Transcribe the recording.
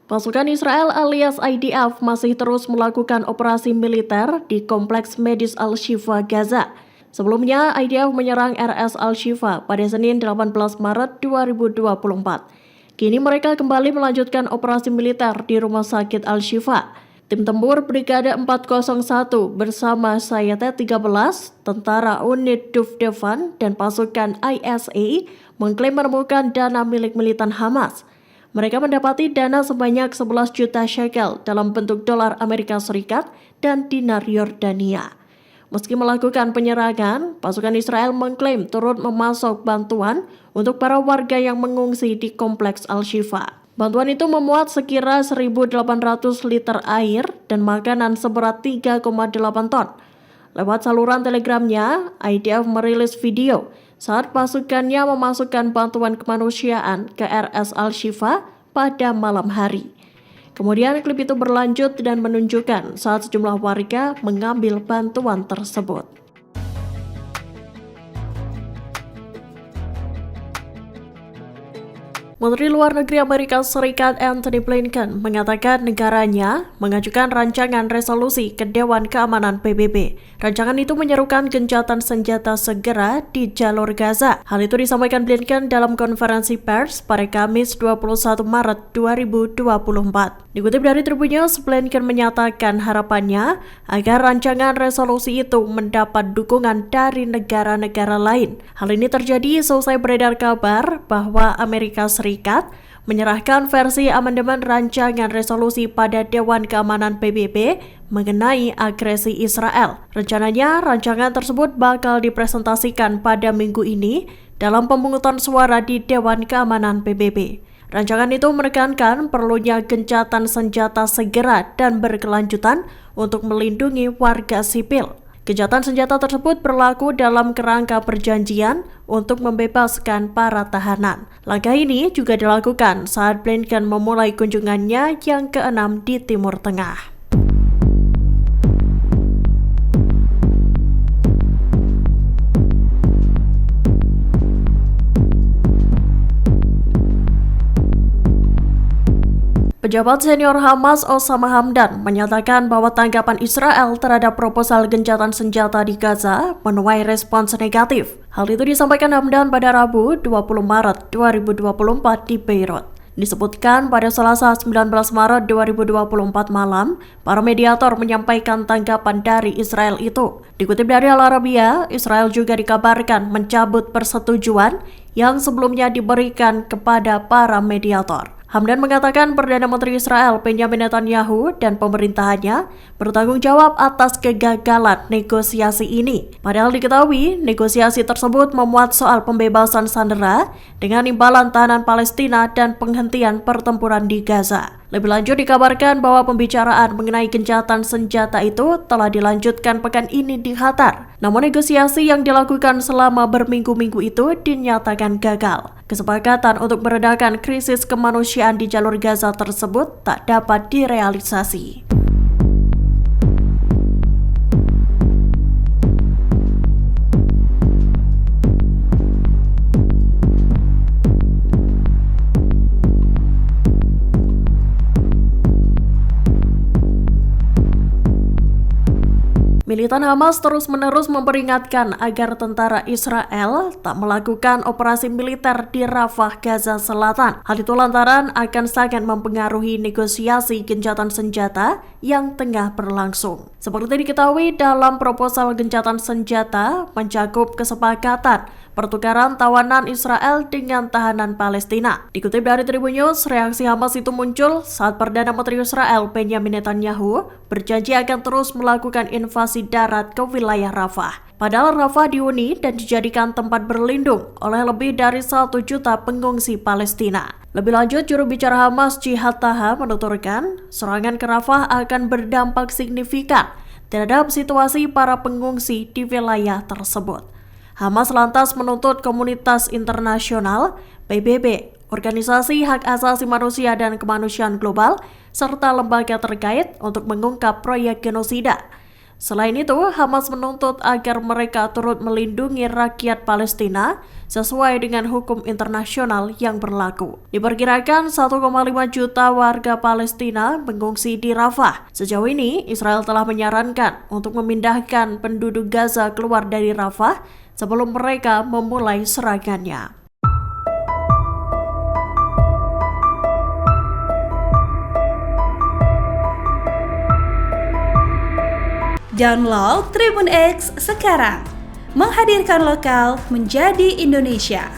Pasukan Israel alias IDF masih terus melakukan operasi militer di Kompleks Medis Al-Shifa, Gaza. Sebelumnya, IDF menyerang RS Al-Shifa pada Senin 18 Maret 2024. Kini mereka kembali melanjutkan operasi militer di Rumah Sakit Al-Shifa. Tim tempur Brigade 401 bersama Sayate 13, Tentara Unit Dufdevan, dan pasukan ISA mengklaim menemukan dana milik militan Hamas. Mereka mendapati dana sebanyak 11 juta shekel dalam bentuk dolar Amerika Serikat dan dinar Yordania. Meski melakukan penyerangan, pasukan Israel mengklaim turut memasok bantuan untuk para warga yang mengungsi di Kompleks Al-Shifa. Bantuan itu memuat sekira 1.800 liter air dan makanan seberat 3,8 ton. Lewat saluran telegramnya, IDF merilis video saat pasukannya memasukkan bantuan kemanusiaan ke RS Al-Shifa pada malam hari. Kemudian klip itu berlanjut dan menunjukkan saat sejumlah warga mengambil bantuan tersebut. Menteri Luar Negeri Amerika Serikat Antony Blinken mengatakan negaranya mengajukan rancangan resolusi ke Dewan Keamanan PBB. Rancangan itu menyerukan gencatan senjata segera di jalur Gaza. Hal itu disampaikan Blinken dalam konferensi pers pada Kamis 21 Maret 2024. Dikutip dari Tribun News, Blinken menyatakan harapannya agar rancangan resolusi itu mendapat dukungan dari negara-negara lain. Hal ini terjadi selesai beredar kabar bahwa Amerika Serikat menyerahkan versi amandemen rancangan resolusi pada Dewan Keamanan PBB mengenai agresi Israel. Rencananya, rancangan tersebut bakal dipresentasikan pada minggu ini dalam pemungutan suara di Dewan Keamanan PBB. Rancangan itu menekankan perlunya gencatan senjata segera dan berkelanjutan untuk melindungi warga sipil. Gencatan senjata tersebut berlaku dalam kerangka perjanjian untuk membebaskan para tahanan. Langkah ini juga dilakukan saat Blinken memulai kunjungannya yang ke-6 di Timur Tengah. Pejabat senior Hamas Osama Hamdan menyatakan bahwa tanggapan Israel terhadap proposal gencatan senjata di Gaza menuai respons negatif. Hal itu disampaikan Hamdan pada Rabu 20 Maret 2024 di Beirut. Disebutkan pada Selasa 19 Maret 2024 malam, para mediator menyampaikan tanggapan dari Israel itu. Dikutip dari Al Arabiya, Israel juga dikabarkan mencabut persetujuan yang sebelumnya diberikan kepada para mediator. Hamdan mengatakan Perdana Menteri Israel Benjamin Netanyahu dan pemerintahannya bertanggung jawab atas kegagalan negosiasi ini. Padahal diketahui negosiasi tersebut memuat soal pembebasan sandera dengan imbalan tahanan Palestina dan penghentian pertempuran di Gaza. Lebih lanjut dikabarkan bahwa pembicaraan mengenai gencatan senjata itu telah dilanjutkan pekan ini di Qatar. Namun negosiasi yang dilakukan selama berminggu-minggu itu dinyatakan gagal. Kesepakatan untuk meredakan krisis kemanusiaan di jalur Gaza tersebut tak dapat direalisasi. Militan Hamas terus-menerus memperingatkan agar tentara Israel tak melakukan operasi militer di Rafah, Gaza Selatan. Hal itu lantaran akan sangat mempengaruhi negosiasi gencatan senjata yang tengah berlangsung. Seperti diketahui, dalam proposal gencatan senjata mencakup kesepakatan pertukaran tawanan Israel dengan tahanan Palestina. Dikutip dari Tribun News, reaksi Hamas itu muncul saat Perdana Menteri Israel Benjamin Netanyahu berjanji akan terus melakukan invasi darat ke wilayah Rafah. Padahal Rafah dihuni dan dijadikan tempat berlindung oleh lebih dari 1 juta pengungsi Palestina. Lebih lanjut, juru bicara Hamas Jihad Taha menuturkan, serangan ke Rafah akan berdampak signifikan terhadap situasi para pengungsi di wilayah tersebut. Hamas lantas menuntut komunitas internasional, PBB, Organisasi Hak Asasi Manusia dan Kemanusiaan Global, serta lembaga terkait untuk mengungkap proyek genosida. Selain itu, Hamas menuntut agar mereka turut melindungi rakyat Palestina sesuai dengan hukum internasional yang berlaku. Diperkirakan 1,5 juta warga Palestina mengungsi di Rafah. Sejauh ini, Israel telah menyarankan untuk memindahkan penduduk Gaza keluar dari Rafah sebelum mereka memulai serangannya. Download Tribun X sekarang, menghadirkan lokal menjadi Indonesia.